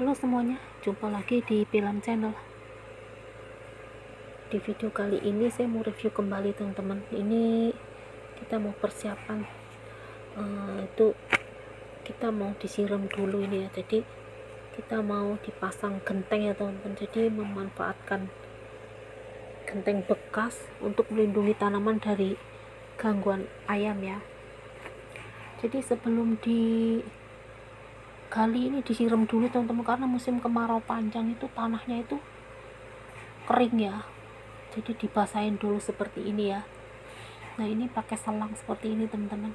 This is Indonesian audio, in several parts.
Halo semuanya, jumpa lagi di Film Channel. Di video kali ini saya mau review kembali teman-teman. Ini kita mau persiapan itu kita mau disiram dulu ini ya. Jadi kita mau dipasang genteng ya teman-teman. Jadi memanfaatkan genteng bekas untuk melindungi tanaman dari gangguan ayam ya. Jadi sebelum gali ini disiram dulu teman-teman, karena musim kemarau panjang itu tanahnya itu kering ya, jadi dibasahin dulu seperti ini ya. Nah ini pakai selang seperti ini teman-teman,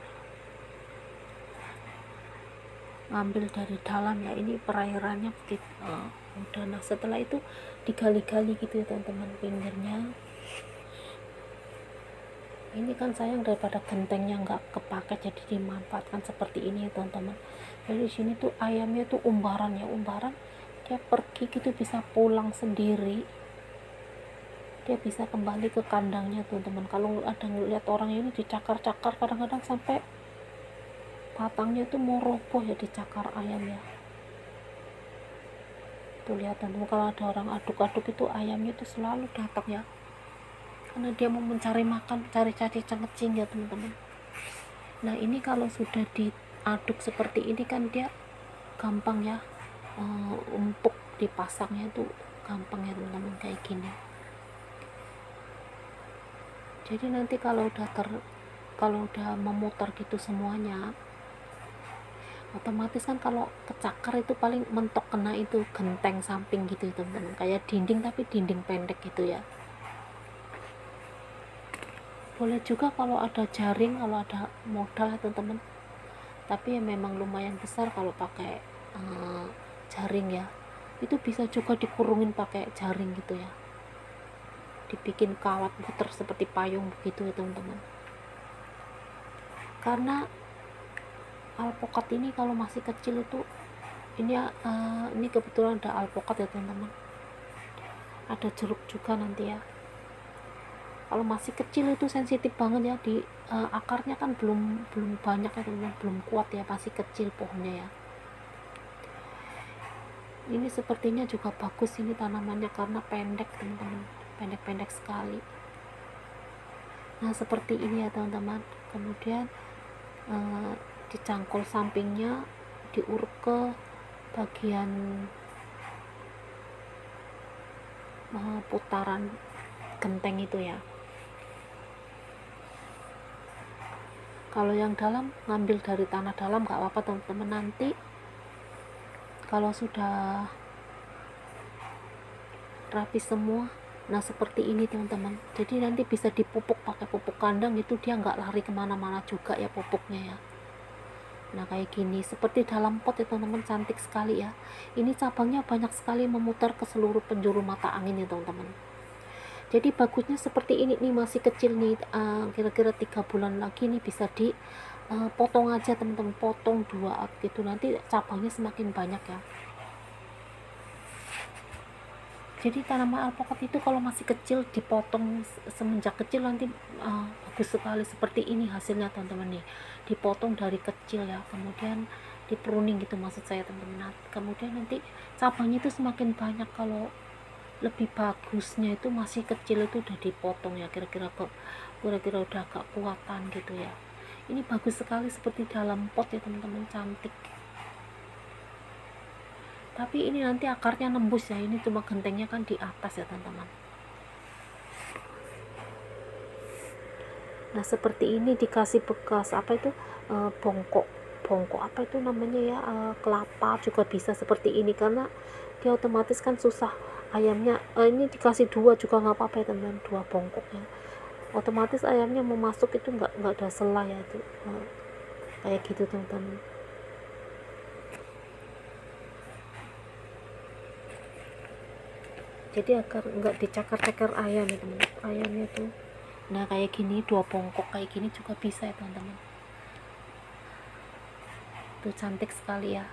ngambil dari dalam ya, ini perairannya begitu. Udah, nah setelah itu digali-gali gitu ya teman-teman pinggirnya. Ini kan sayang daripada gentengnya nggak kepake, jadi dimanfaatkan seperti ini ya teman-teman. Jadi di sini tuh ayamnya tuh umbaran ya, umbaran dia pergi gitu bisa pulang sendiri, dia bisa kembali ke kandangnya teman-teman. Kalau ada ngeliat orang ini dicakar-cakar, kadang-kadang sampai batangnya tuh mau roboh ya, dicakar ayam ya. Tuh lihat teman-teman, kalau ada orang aduk-aduk itu ayamnya tuh selalu datang ya, karena dia mau mencari makan, cari-cari cengecing ya teman-teman. Nah ini kalau sudah diaduk seperti ini kan dia gampang ya, empuk dipasangnya tuh gampang ya teman-teman, kayak gini. Jadi nanti kalau udah memutar gitu semuanya, otomatis kan kalau kecakar itu paling mentok kena itu genteng samping gitu teman-teman, kayak dinding tapi dinding pendek gitu ya. Boleh juga kalau ada jaring, kalau ada modal ya teman-teman, tapi ya memang lumayan besar kalau pakai jaring ya. Itu bisa juga dikurungin pakai jaring gitu ya, dibikin kawat puter seperti payung begitu ya teman-teman. Karena alpukat ini kalau masih kecil itu ini kebetulan ada alpukat ya teman-teman, ada jeruk juga nanti ya. Kalau masih kecil itu sensitif banget ya, di akarnya kan belum banyak ya teman-teman, belum kuat ya, masih kecil pohonnya ya. Ini sepertinya juga bagus ini tanamannya karena pendek teman-teman, pendek sekali. Nah seperti ini ya teman-teman. Kemudian dicangkul sampingnya, diuruk ke bagian putaran genteng itu ya. Kalau yang dalam ngambil dari tanah dalam nggak apa-apa teman-teman, nanti kalau sudah rapi semua, nah seperti ini teman-teman, jadi nanti bisa dipupuk pakai pupuk kandang, itu dia nggak lari kemana-mana juga ya pupuknya ya. Nah kayak gini, seperti dalam pot ya teman-teman, cantik sekali ya. Ini cabangnya banyak sekali memutar ke seluruh penjuru mata angin ya teman-teman. Jadi bagusnya seperti ini nih, masih kecil nih, kira-kira 3 bulan lagi nih bisa dipotong aja teman-teman, potong 2 gitu, nanti cabangnya semakin banyak ya. Jadi tanaman alpukat itu kalau masih kecil dipotong semenjak kecil, nanti bagus sekali seperti ini hasilnya teman-teman nih, dipotong dari kecil ya, kemudian di pruning gitu maksud saya teman-teman. Kemudian nanti cabangnya itu semakin banyak. Kalau lebih bagusnya itu masih kecil itu udah dipotong ya, kira-kira udah agak kuatan gitu ya. Ini bagus sekali seperti dalam pot ya teman-teman, cantik. Tapi ini nanti akarnya nembus ya, ini cuma gentengnya kan di atas ya teman-teman. Nah seperti ini dikasih bekas apa itu, bongkok apa itu namanya ya, kelapa juga bisa seperti ini, karena dia otomatis kan susah ayamnya. Ini dikasih 2 juga nggak apa-apa ya teman-teman, 2 bongkok ya, otomatis ayamnya mau masuk itu nggak ada celah ya itu, kayak gitu teman-teman. Jadi agar nggak dicakar-cakar ayam ya teman, ayamnya tuh. Nah kayak gini 2 bongkok kayak gini juga bisa ya teman-teman, tuh cantik sekali ya.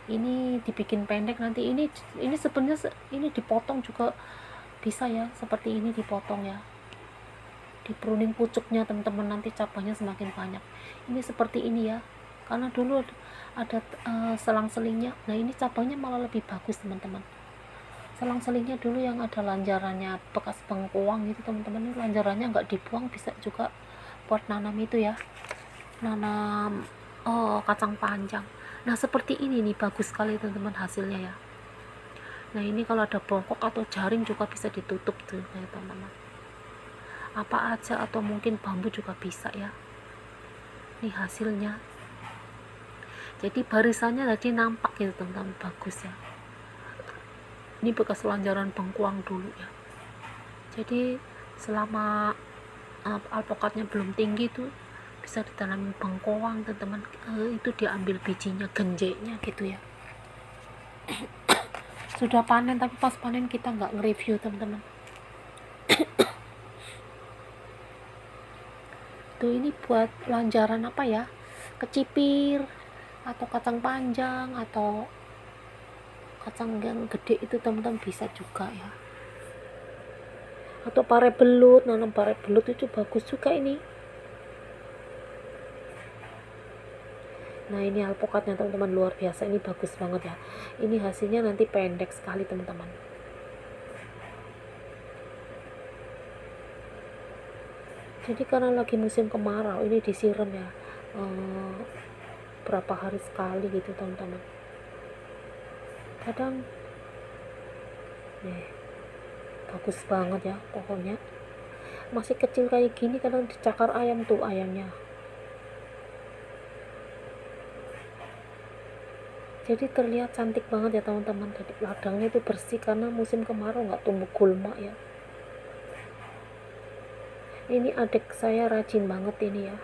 Ini dibikin pendek, nanti ini sebenarnya ini dipotong juga bisa ya, seperti ini dipotong ya, di pruning pucuknya teman-teman, nanti cabangnya semakin banyak. Ini seperti ini ya, karena dulu ada selang-selingnya. Nah ini cabangnya malah lebih bagus teman-teman. Selang-selingnya dulu yang ada lanjarannya bekas bengkoang itu teman-teman, ini lanjarannya nggak dibuang, bisa juga buat nanam itu ya, nanam kacang panjang. Nah seperti ini nih, bagus sekali teman-teman hasilnya ya. Nah ini kalau ada bongkok atau jaring juga bisa ditutup tuh ya teman-teman, apa aja, atau mungkin bambu juga bisa ya. Ini hasilnya, jadi barisannya tadi nampak gitu teman-teman, bagus ya. Ini bekas lanjaran bengkuang dulu ya. Jadi selama alpukatnya belum tinggi tuh bisa ditanamin bengkoang teman-teman. Itu diambil bijinya, genjeknya gitu ya. Sudah panen, tapi pas panen kita nggak nge-review teman-teman. Tuh ini buat lanjaran apa ya, kecipir atau kacang panjang atau kacang yang gede itu teman-teman, bisa juga ya. Atau pare belut, nanam pare belut itu bagus juga ini. Nah ini alpukatnya teman-teman, luar biasa, ini bagus banget ya. Ini hasilnya nanti pendek sekali teman-teman. Jadi karena lagi musim kemarau, ini disiram ya berapa hari sekali gitu teman-teman. Kadang bagus banget ya pohonnya, masih kecil kayak gini, kadang dicakar ayam tuh ayamnya. Jadi terlihat cantik banget ya teman-teman. Jadi ladangnya itu bersih karena musim kemarau, nggak tumbuh gulma ya. Ini adik saya rajin banget ini ya.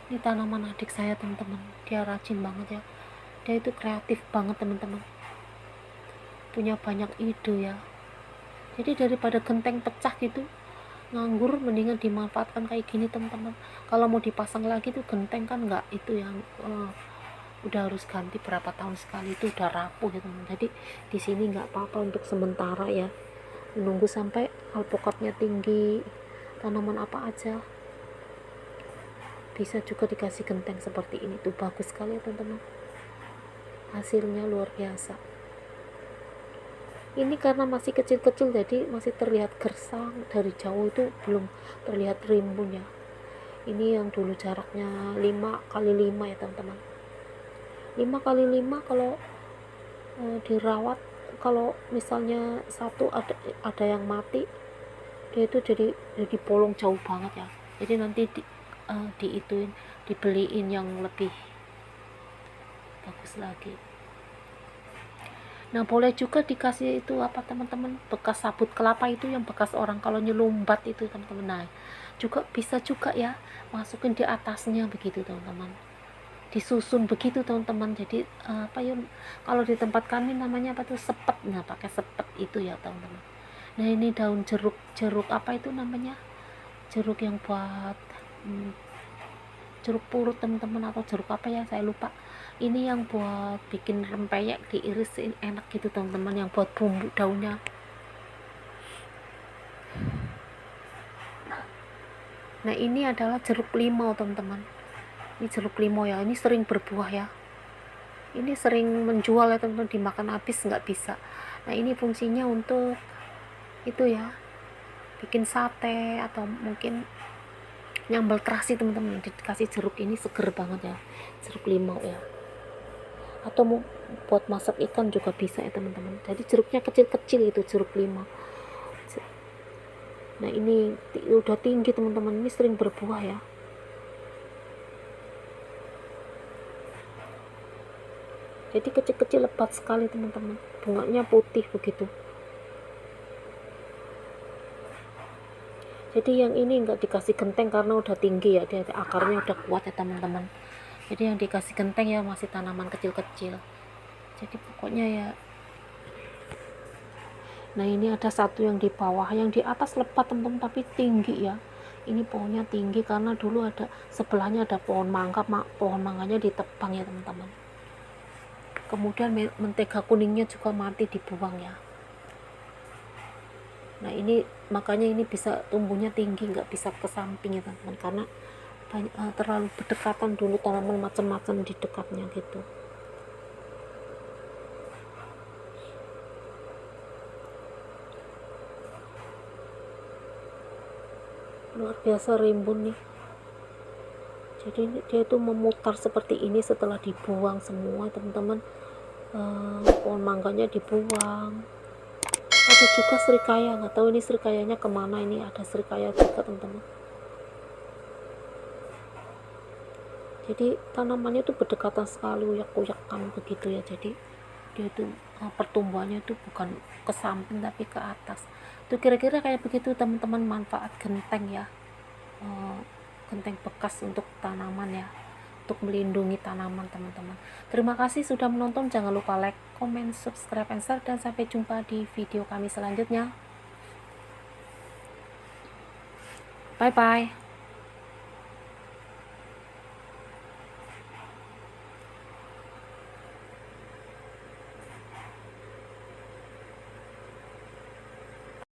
Ini tanaman adik saya teman-teman, dia rajin banget ya. Dia itu kreatif banget teman-teman, punya banyak ide ya. Jadi daripada genteng pecah gitu nganggur, mendingan dimanfaatkan kayak gini teman-teman. Kalau mau dipasang lagi tuh genteng kan nggak itu yang udah harus ganti berapa tahun sekali, itu udah rapuh ya teman. Jadi di sini nggak apa-apa untuk sementara ya, menunggu sampai alpukatnya tinggi. Tanaman apa aja bisa juga dikasih genteng seperti ini tuh, bagus sekali ya teman-teman, hasilnya luar biasa. Ini karena masih kecil-kecil jadi masih terlihat gersang, dari jauh itu belum terlihat rimbunnya. Ini yang dulu jaraknya 5x5 ya teman-teman. 5x5 kalau dirawat, kalau misalnya satu ada yang mati, dia itu jadi bolong jauh banget ya. Jadi nanti dibeliin yang lebih bagus lagi. Nah boleh juga dikasih itu apa teman-teman, bekas sabut kelapa itu yang bekas orang kalau nyelumbat itu teman-teman. Nah juga bisa juga ya, masukin di atasnya begitu teman-teman, disusun begitu teman-teman. Jadi apa ya, kalau di tempat kami namanya apa tuh, sepet. Nah pakai sepet itu ya teman-teman. Nah ini daun jeruk apa itu namanya, jeruk yang buat jeruk purut teman-teman, atau jeruk apa ya saya lupa. Ini yang buat bikin rempeyek, diirisin enak gitu teman-teman, yang buat bumbu daunnya. Nah ini adalah jeruk limau teman-teman, ini jeruk limau ya, ini sering berbuah ya, ini sering menjual ya teman-teman, dimakan habis nggak bisa. Nah ini fungsinya untuk itu ya, bikin sate atau mungkin nyambal terasi teman-teman, dikasih jeruk ini seger banget ya, jeruk limau ya. Atau mau buat masak ikan juga bisa ya teman-teman. Jadi jeruknya kecil-kecil itu jeruk limau. Nah ini udah tinggi teman-teman, ini sering berbuah ya. Jadi kecil-kecil lebat sekali teman-teman, bunganya putih begitu. Jadi yang ini nggak dikasih genteng karena udah tinggi ya, dia akarnya udah kuat ya teman-teman. Jadi yang dikasih genteng ya masih tanaman kecil-kecil. Jadi pokoknya ya. Nah ini ada satu yang di bawah, yang di atas lebat teman-teman tapi tinggi ya. Ini pohonnya tinggi karena dulu ada sebelahnya ada pohon mangga, pohon mangganya ditebang ya teman-teman. Kemudian mentega kuningnya juga mati dibuang ya. Nah ini makanya ini bisa tumbuhnya tinggi, nggak bisa ke samping ya teman-teman, karena terlalu berdekatan dulu, tanaman macam-macam di dekatnya gitu. Luar biasa rimbun nih. Jadi dia itu memutar seperti ini setelah dibuang semua teman-teman. Pohon mangganya dibuang. Ada juga serikaya, nggak tahu ini serikayanya kemana. Ini ada serikaya juga teman-teman. Jadi tanamannya itu berdekatan sekali, uyak-uyakan begitu ya. Jadi dia itu pertumbuhannya itu bukan ke samping tapi ke atas. Itu kira-kira kayak begitu teman-teman, manfaat genteng ya. Genteng bekas untuk tanaman ya, untuk melindungi tanaman teman-teman. Terima kasih sudah menonton, jangan lupa like, comment, subscribe, and share, dan sampai jumpa di video kami selanjutnya. Bye bye.